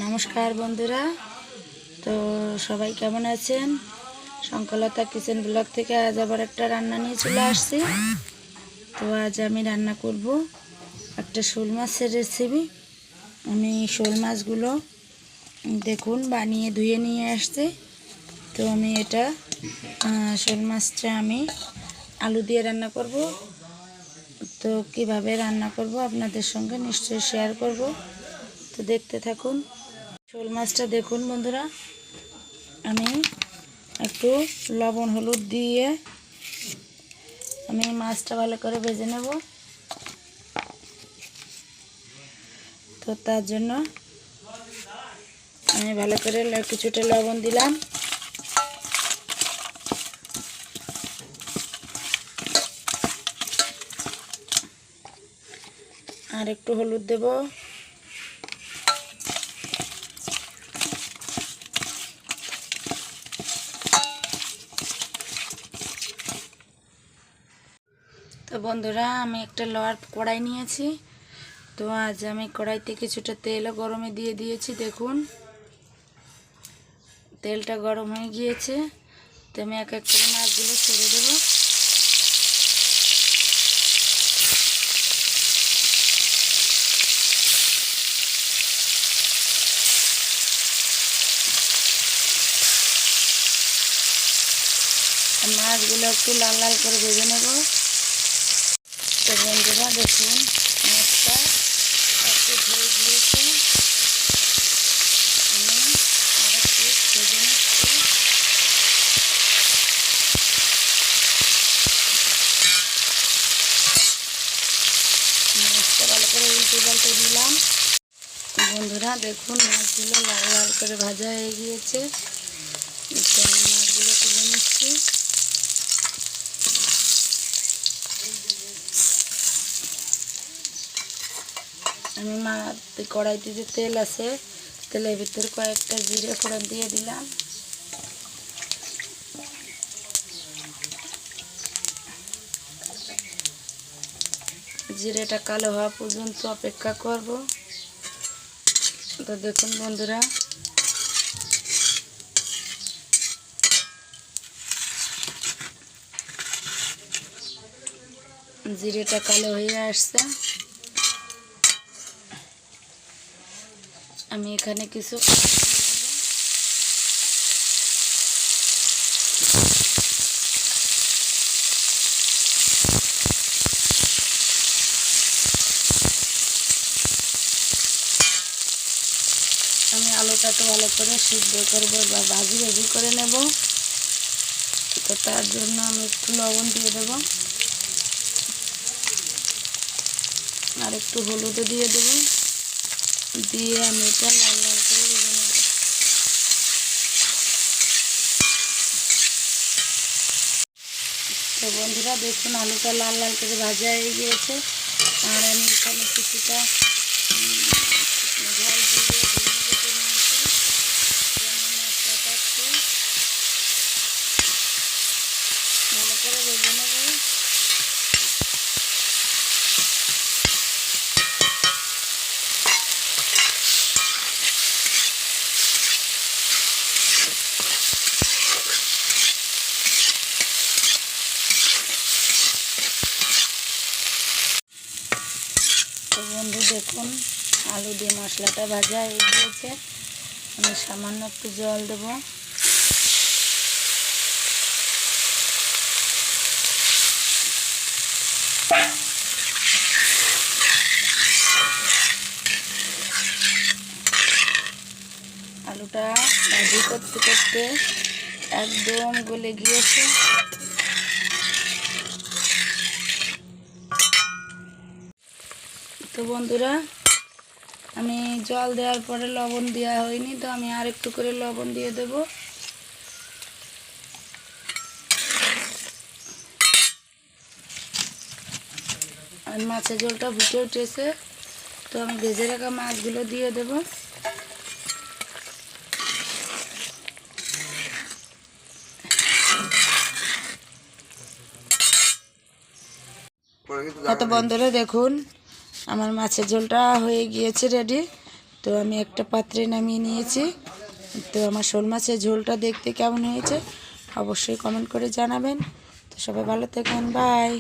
নমস্কার বন্ধুরা, তো সবাই কেমন আছেন? শঙ্কলতা কিচেন ব্লগ থেকে আজ আবার একটা রান্না নিয়ে চলে আসছি। তো আজ আমি রান্না করব একটা শোল মাছের রেসিপি। আমি শোল মাছগুলো দেখুন বানিয়ে ধুয়ে নিয়ে আসছি। তো আমি এটা শোল মাছটা আমি আলু দিয়ে রান্না করব। তো কিভাবে রান্না করব আপনাদের সঙ্গে নিশ্চয়ই শেয়ার করব, তো দেখতে থাকুন। শোল মাছটা দেখুন বন্ধুরা, আমি একটু লবণ হলুদ দিয়ে আমি মাছটা ভালো করে ভেজে নেব। তো তার জন্য আমি ভালো করে কিছুটা লবণ দিলাম, আর একটু হলুদ দেব, তো বন্ধুরা আমি একটা লোহার কড়াই নিয়েছি। তো আজ আমি কড়াইতে কিছুটা তেলও গরমে দিয়ে দিয়েছি। দেখুন তেলটা গরম হয়ে গিয়েছে। তো আমি এক এক করে মাছগুলো ছেড়ে দেব। মাছগুলো একটু লাল লাল করে ভেজে নেব। তো বন্ধুরা দেখুন মাছটা একটু ধুয়ে গিয়েছে, আমি আর একটু ভেজে নিচ্ছি। মাছটা ভালো করে উল্টে পাল্টে দিলাম। বন্ধুরা দেখুন মাছগুলো লাল লাল করে ভাজা হয়ে গিয়েছে। আমি মাছগুলো তুলে নিচ্ছি। আমি কড়াইতে যে তেল আছে, তেলের ভিতরে কয়েকটা জিরে ফোড়ন দিয়ে দিলাম। জিরেটা কালো হওয়া পর্যন্ত অপেক্ষা করব। তো দেখুন বন্ধুরা জিরেটা কালো হয়ে আসছে। আমি এখানে কিছু আমি আলুটাকে ভালো করে সিদ্ধ করবো বা ভাজি করে নেব। তো তার জন্য আমি একটু লবণ দিয়ে দেব, আর একটু হলুদও দিয়ে দেব, দিয়ে আমি এটা লাল লাল করে ভেজে নেব। তো বন্ধুরা দেখুন আলুটা লাল লাল করে ভাজা হয়ে গিয়েছে। আর আমি এখানে কিছুটা জল দিয়ে নিয়েছি। মশলাটা একটু ভালো করে ভেজে নেব। তো বন্ধু দেখুন আলু দিয়ে মশলাটা ভাজা হয়ে গিয়েছে। আমি সামান্য একটু জল দেব। আলুটা ভাজি করতে করতে একদম গলে গিয়েছে। তো বন্ধুরা আমি জল দেওয়ার পরে লবণ দেওয়া হয়নি, তো আমি আর একটু করে লবণ দিয়ে দেব। আর মাছের ঝোলটা ফুটে উঠেছে, তো আমি ভেজে রাখা মাছগুলো দিয়ে দেব। তো বন্ধুরা দেখুন আমার মাছের ঝোলটা হয়ে গিয়েছে রেডি। তো আমি একটা পাত্রে নামিয়ে নিয়েছি। তো আমার শোল মাছের ঝোলটা দেখতে কেমন হয়েছে অবশ্যই কমেন্ট করে জানাবেন। তো সবাই ভালো থাকেন, বাই।